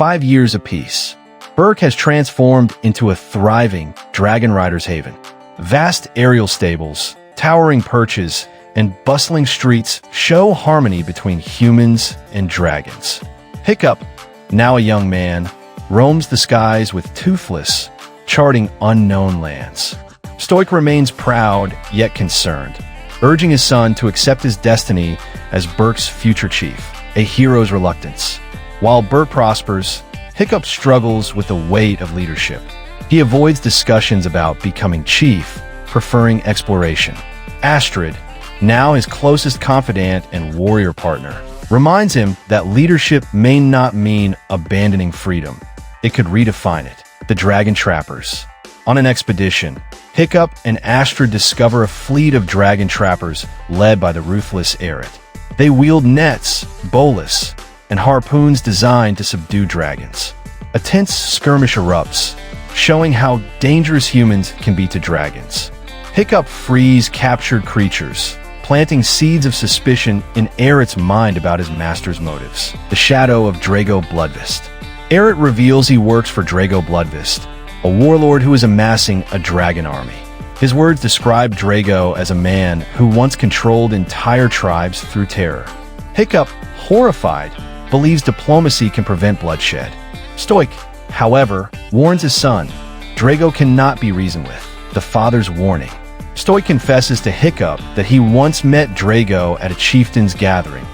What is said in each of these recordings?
5 years apiece. Berk has transformed into a thriving dragon rider's haven. Vast aerial stables, towering perches, and bustling streets show harmony between humans and dragons. Hiccup, now a young man, roams the skies with Toothless, charting unknown lands. Stoick remains proud yet concerned, urging his son to accept his destiny as Berk's future chief, a hero's reluctance. While Berk prospers, Hiccup struggles with the weight of leadership. He avoids discussions about becoming chief, preferring exploration. Astrid, now his closest confidant and warrior partner, reminds him that leadership may not mean abandoning freedom. It could redefine it. The Dragon Trappers. On an expedition, Hiccup and Astrid discover a fleet of dragon trappers led by the ruthless Eret. They wield nets, bolas, and harpoons designed to subdue dragons. A tense skirmish erupts, showing how dangerous humans can be to dragons. Hiccup frees captured creatures, planting seeds of suspicion in Eret's mind about his master's motives. The shadow of Drago Bludvist. Eret reveals he works for Drago Bludvist, a warlord who is amassing a dragon army. His words describe Drago as a man who once controlled entire tribes through terror. Hiccup, horrified, believes diplomacy can prevent bloodshed. Stoick, however, warns his son, Drago cannot be reasoned with. The father's warning. Stoick confesses to Hiccup that he once met Drago at a chieftain's gathering,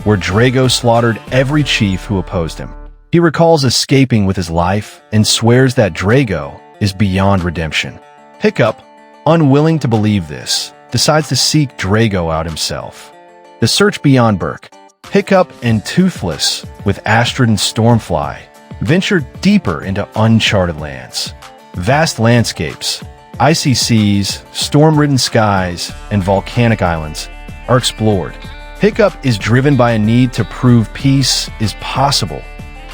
where Drago slaughtered every chief who opposed him. He recalls escaping with his life and swears that Drago is beyond redemption. Hiccup, unwilling to believe this, decides to seek Drago out himself. The search beyond Berk. Hiccup and Toothless, with Astrid and Stormfly, venture deeper into uncharted lands. Vast landscapes, icy seas, storm-ridden skies, and volcanic islands are explored. Hiccup is driven by a need to prove peace is possible,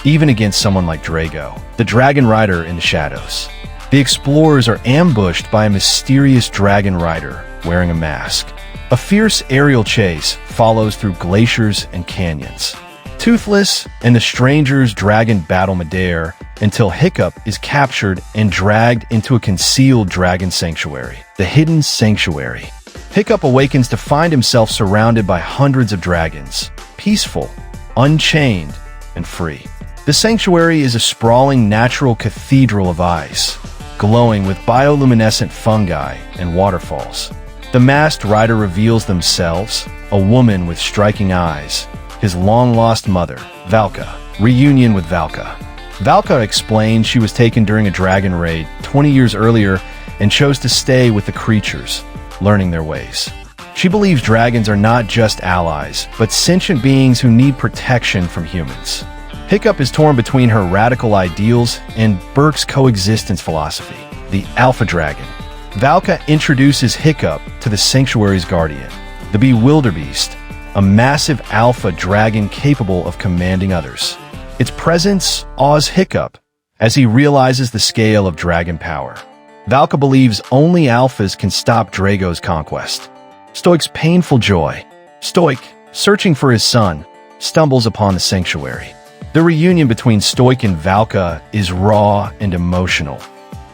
even against someone like Drago, the dragon rider in the shadows. The explorers are ambushed by a mysterious dragon rider wearing a mask. A fierce aerial chase follows through glaciers and canyons. Toothless and the strangers dragon battle midair until Hiccup is captured and dragged into a concealed dragon sanctuary, the Hidden Sanctuary. Hiccup awakens to find himself surrounded by hundreds of dragons, peaceful, unchained, and free. The sanctuary is a sprawling natural cathedral of ice, glowing with bioluminescent fungi and waterfalls. The masked rider reveals themselves, a woman with striking eyes, his long-lost mother, Valka. Reunion with Valka. Valka explains she was taken during a dragon raid 20 years earlier and chose to stay with the creatures, learning their ways. She believes dragons are not just allies, but sentient beings who need protection from humans. Hiccup is torn between her radical ideals and Berk's coexistence philosophy, the Alpha Dragon. Valka introduces Hiccup to the Sanctuary's guardian, the Bewilderbeast, a massive alpha dragon capable of commanding others. Its presence awes Hiccup as he realizes the scale of dragon power. Valka believes only alphas can stop Drago's conquest. Stoick's painful joy. Stoick, searching for his son, stumbles upon the sanctuary. The reunion between Stoick and Valka is raw and emotional.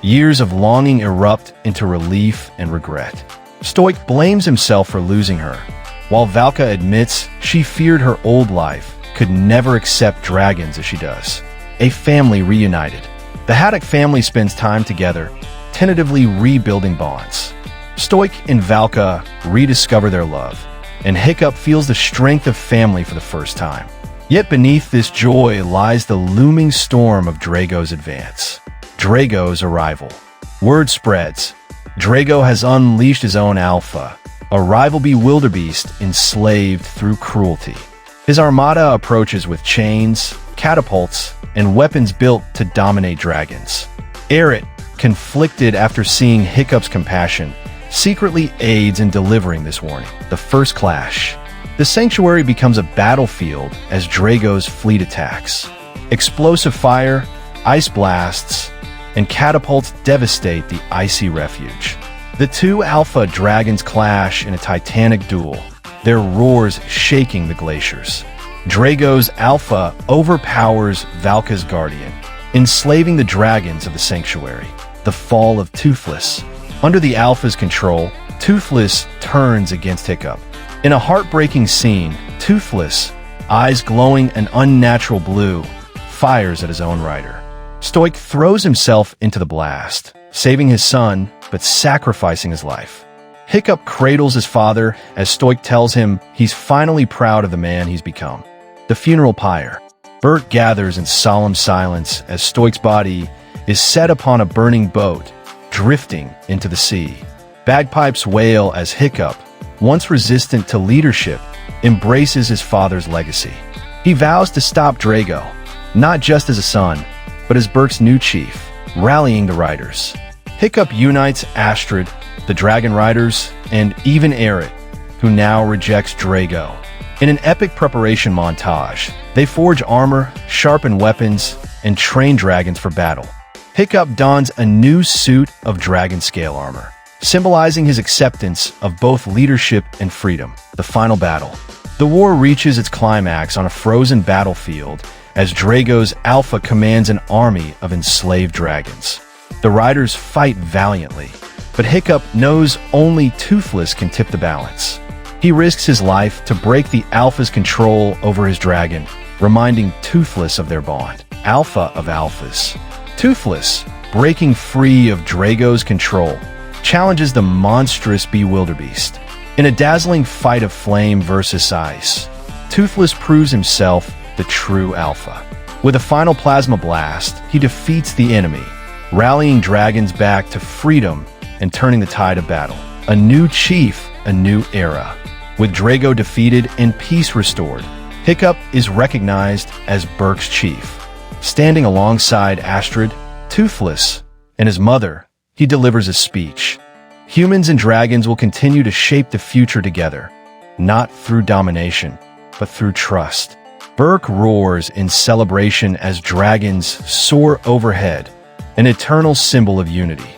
Years of longing erupt into relief and regret. Stoick blames himself for losing her, while Valka admits she feared her old life could never accept dragons as she does. A family reunited. The Haddock family spends time together, tentatively rebuilding bonds. Stoick and Valka rediscover their love, and Hiccup feels the strength of family for the first time. Yet beneath this joy lies the looming storm of Drago's advance. Drago's arrival. Word spreads. Drago has unleashed his own alpha, a rival Bewilderbeast enslaved through cruelty. His armada approaches with chains, catapults, and weapons built to dominate dragons. Eret, conflicted after seeing Hiccup's compassion, secretly aids in delivering this warning. The first clash. The sanctuary becomes a battlefield as Drago's fleet attacks. Explosive fire, ice blasts, and catapults devastate the icy refuge. The two alpha dragons clash in a titanic duel, their roars shaking the glaciers. Drago's alpha overpowers Valka's guardian, enslaving the dragons of the sanctuary. The fall of Toothless. Under the alpha's control, Toothless turns against Hiccup. In a heartbreaking scene, Toothless, eyes glowing an unnatural blue, fires at his own rider. Stoick throws himself into the blast, saving his son, but sacrificing his life. Hiccup cradles his father as Stoick tells him he's finally proud of the man he's become. The funeral pyre. Berk gathers in solemn silence as Stoick's body is set upon a burning boat, drifting into the sea. Bagpipes wail as Hiccup, once resistant to leadership, embraces his father's legacy. He vows to stop Drago, not just as a son, but as Berk's new chief, rallying the riders. Hiccup unites Astrid, the dragon riders, and even Erit, who now rejects Drago. In an epic preparation montage, they forge armor, sharpen weapons, and train dragons for battle. Hiccup dons a new suit of dragon scale armor, symbolizing his acceptance of both leadership and freedom. The final battle. The war reaches its climax on a frozen battlefield as Drago's alpha commands an army of enslaved dragons. The riders fight valiantly, but Hiccup knows only Toothless can tip the balance. He risks his life to break the alpha's control over his dragon, reminding Toothless of their bond. Alpha of alphas. Toothless, breaking free of Drago's control, challenges the monstrous Bewilderbeast. In a dazzling fight of flame versus ice, Toothless proves himself the true alpha. With a final plasma blast, he defeats the enemy, rallying dragons back to freedom and turning the tide of battle. A new chief, a new era. With Drago defeated and peace restored, Hiccup is recognized as Berk's chief. Standing alongside Astrid, Toothless, and his mother, he delivers a speech. Humans and dragons will continue to shape the future together, not through domination, but through trust. Berk roars in celebration as dragons soar overhead, an eternal symbol of unity.